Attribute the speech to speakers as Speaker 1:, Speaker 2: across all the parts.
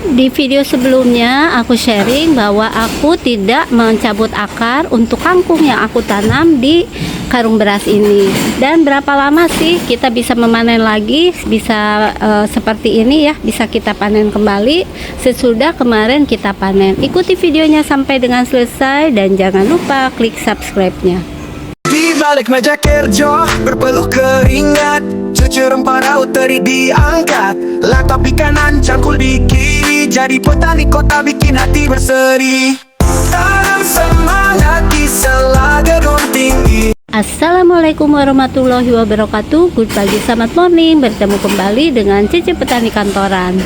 Speaker 1: Di video sebelumnya aku sharing bahwa aku tidak mencabut akar untuk kangkung yang aku tanam di karung beras ini. Dan berapa lama sih kita bisa memanen lagi, bisa seperti ini ya, bisa kita panen kembali sesudah kemarin kita panen. Ikuti videonya sampai dengan selesai dan jangan lupa klik subscribe-nya.
Speaker 2: Di balik meja kerja berpeluh keringat, cucur rempah raut teri diangkat, laptop di kanan cangkul di kiri, jadi petani kota bikin hati berseri. Tanam semangat di sela gedung tinggi.
Speaker 1: Assalamualaikum warahmatullahi wabarakatuh. Good pagi, selamat morning. Bertemu kembali dengan Cici Petani Kantoran.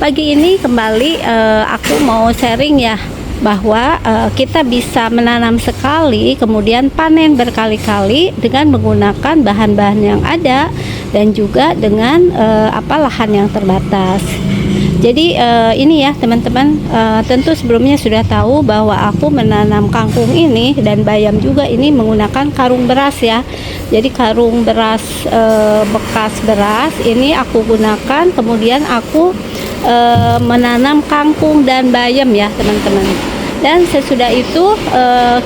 Speaker 1: Pagi ini kembali aku mau sharing ya, bahwa kita bisa menanam sekali kemudian panen berkali-kali dengan menggunakan bahan-bahan yang ada dan juga dengan lahan yang terbatas. Jadi ini ya teman-teman, tentu sebelumnya sudah tahu bahwa aku menanam kangkung ini dan bayam juga ini menggunakan karung beras ya. Jadi karung beras bekas beras ini aku gunakan, kemudian aku menanam kangkung dan bayam ya teman-teman. Dan sesudah itu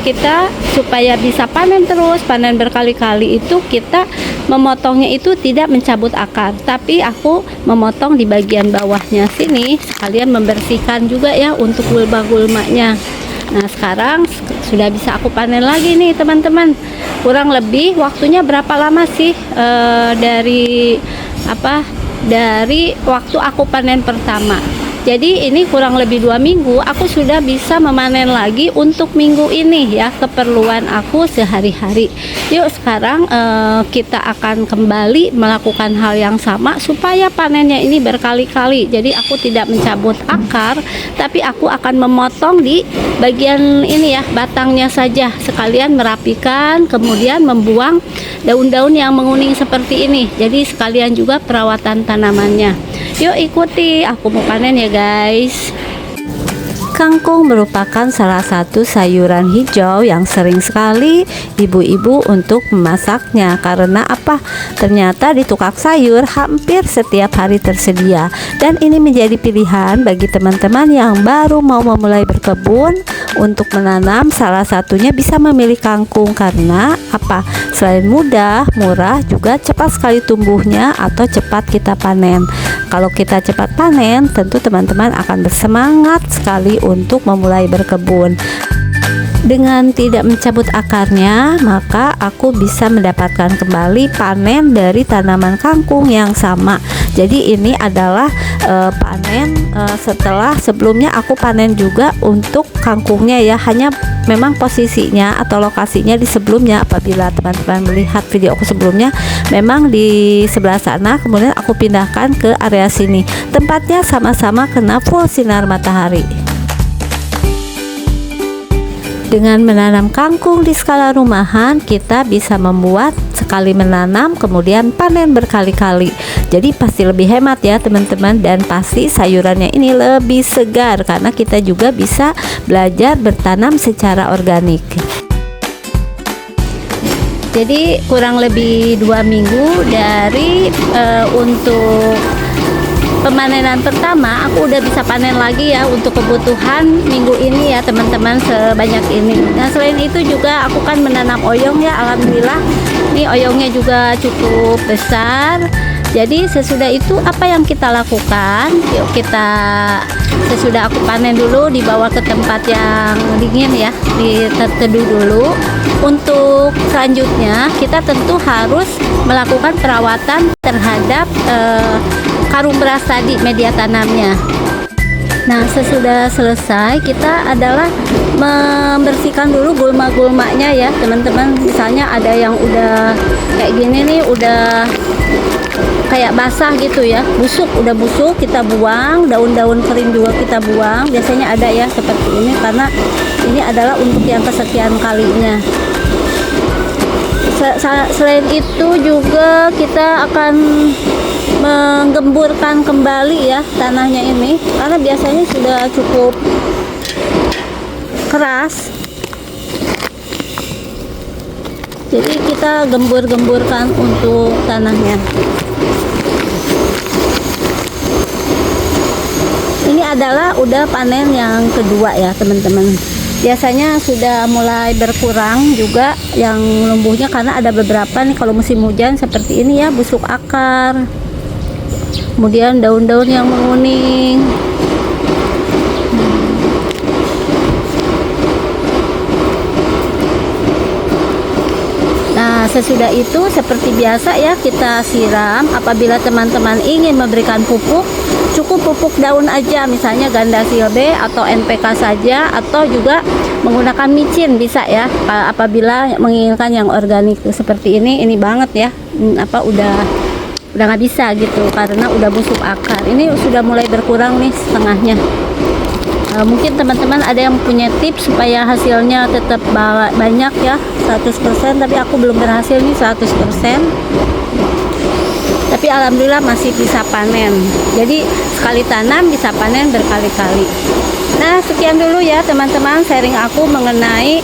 Speaker 1: kita supaya bisa panen terus, panen berkali-kali, itu kita memotongnya itu tidak mencabut akar, tapi aku memotong di bagian bawahnya sini, sekalian membersihkan juga ya untuk gulma-gulmanya. Nah sekarang sudah bisa aku panen lagi nih teman-teman. Kurang lebih waktunya berapa lama sih dari waktu aku panen pertama. Jadi ini kurang lebih 2 minggu aku sudah bisa memanen lagi untuk minggu ini ya, keperluan aku sehari-hari. Yuk sekarang kita akan kembali melakukan hal yang sama supaya panennya ini berkali-kali. Jadi aku tidak mencabut akar, tapi aku akan memotong di bagian ini ya, batangnya saja, sekalian merapikan, kemudian membuang daun-daun yang menguning seperti ini. Jadi sekalian juga perawatan tanamannya. Yuk ikuti, aku mau panen ya guys. Kangkung merupakan salah satu sayuran hijau yang sering sekali ibu-ibu untuk memasaknya. Karena apa? Ternyata di tukang sayur hampir setiap hari tersedia. Dan ini menjadi pilihan bagi teman-teman yang baru mau memulai berkebun untuk menanam. Salah satunya bisa memilih kangkung karena apa? Selain mudah, murah, juga cepat sekali tumbuhnya atau cepat kita panen. Kalau kita cepat panen, tentu teman-teman akan bersemangat sekali untuk memulai berkebun. Dengan tidak mencabut akarnya, maka aku bisa mendapatkan kembali panen dari tanaman kangkung yang sama. Jadi ini adalah panen setelah sebelumnya aku panen juga untuk kangkungnya ya. Hanya memang posisinya atau lokasinya di sebelumnya, apabila teman-teman melihat video aku sebelumnya, memang di sebelah sana, kemudian aku pindahkan ke area sini. Tempatnya sama-sama kena full sinar matahari. Dengan menanam kangkung di skala rumahan, kita bisa membuat sekali menanam kemudian panen berkali-kali. Jadi pasti lebih hemat ya teman-teman, dan pasti sayurannya ini lebih segar karena kita juga bisa belajar bertanam secara organik. Jadi kurang lebih 2 minggu dari untuk pemanenan pertama, aku udah bisa panen lagi ya untuk kebutuhan minggu ini ya teman-teman, sebanyak ini. Nah selain itu juga aku kan menanam oyong ya, alhamdulillah ini oyongnya juga cukup besar. Jadi sesudah itu apa yang kita lakukan? Yuk kita, sesudah aku panen dulu, dibawa ke tempat yang dingin ya, diteduh dulu. Untuk selanjutnya kita tentu harus melakukan perawatan terhadap karung beras tadi, media tanamnya. Nah sesudah selesai, kita adalah membersihkan dulu gulma-gulmanya ya teman-teman. Misalnya ada yang udah kayak gini nih, udah kayak basah gitu ya, udah busuk, kita buang. Daun-daun kering juga kita buang. Biasanya ada ya seperti ini, karena ini adalah untuk yang kesekian kalinya. Selain itu juga kita akan menggemburkan kembali ya tanahnya ini, karena biasanya sudah cukup keras. Jadi kita gembur-gemburkan untuk tanahnya. Ini adalah udah panen yang kedua ya teman-teman. Biasanya sudah mulai berkurang juga yang lumbuhnya karena ada beberapa nih kalau musim hujan seperti ini ya, busuk akar, kemudian daun-daun yang menguning. Nah, sesudah itu seperti biasa ya, kita siram. Apabila teman-teman ingin memberikan pupuk, cukup pupuk daun aja, misalnya Gandasil B atau NPK saja, atau juga menggunakan micin bisa ya. Apabila menginginkan yang organik seperti ini banget ya. Udah nggak bisa gitu karena udah busuk akar. Ini sudah mulai berkurang nih setengahnya. Mungkin teman-teman ada yang punya tips supaya hasilnya tetap banyak ya 100%, tapi aku belum berhasil nih 100%. Tapi alhamdulillah masih bisa panen. Jadi sekali tanam bisa panen berkali-kali. Nah, sekian dulu ya teman-teman sharing aku mengenai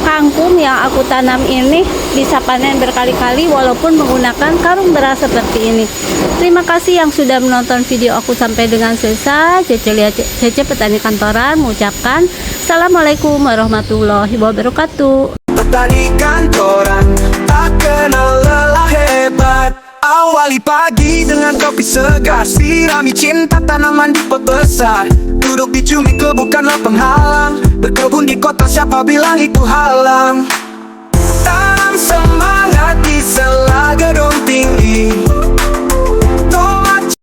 Speaker 1: kangkung yang aku tanam ini bisa panen berkali-kali walaupun menggunakan karung beras seperti ini. Terima kasih yang sudah menonton video aku sampai dengan selesai. Cece Petani Kantoran mengucapkan Assalamualaikum warahmatullahi wabarakatuh.
Speaker 2: Petani kantoran tak kenal lelah hebat. Awali pagi dengan kopi segar, sirami cinta tanaman di pot besar. Duduk di cumi bukanlah penghalang, berkebun di kota siapa bilang itu halang. Tanam semangat di sela gedung tinggi,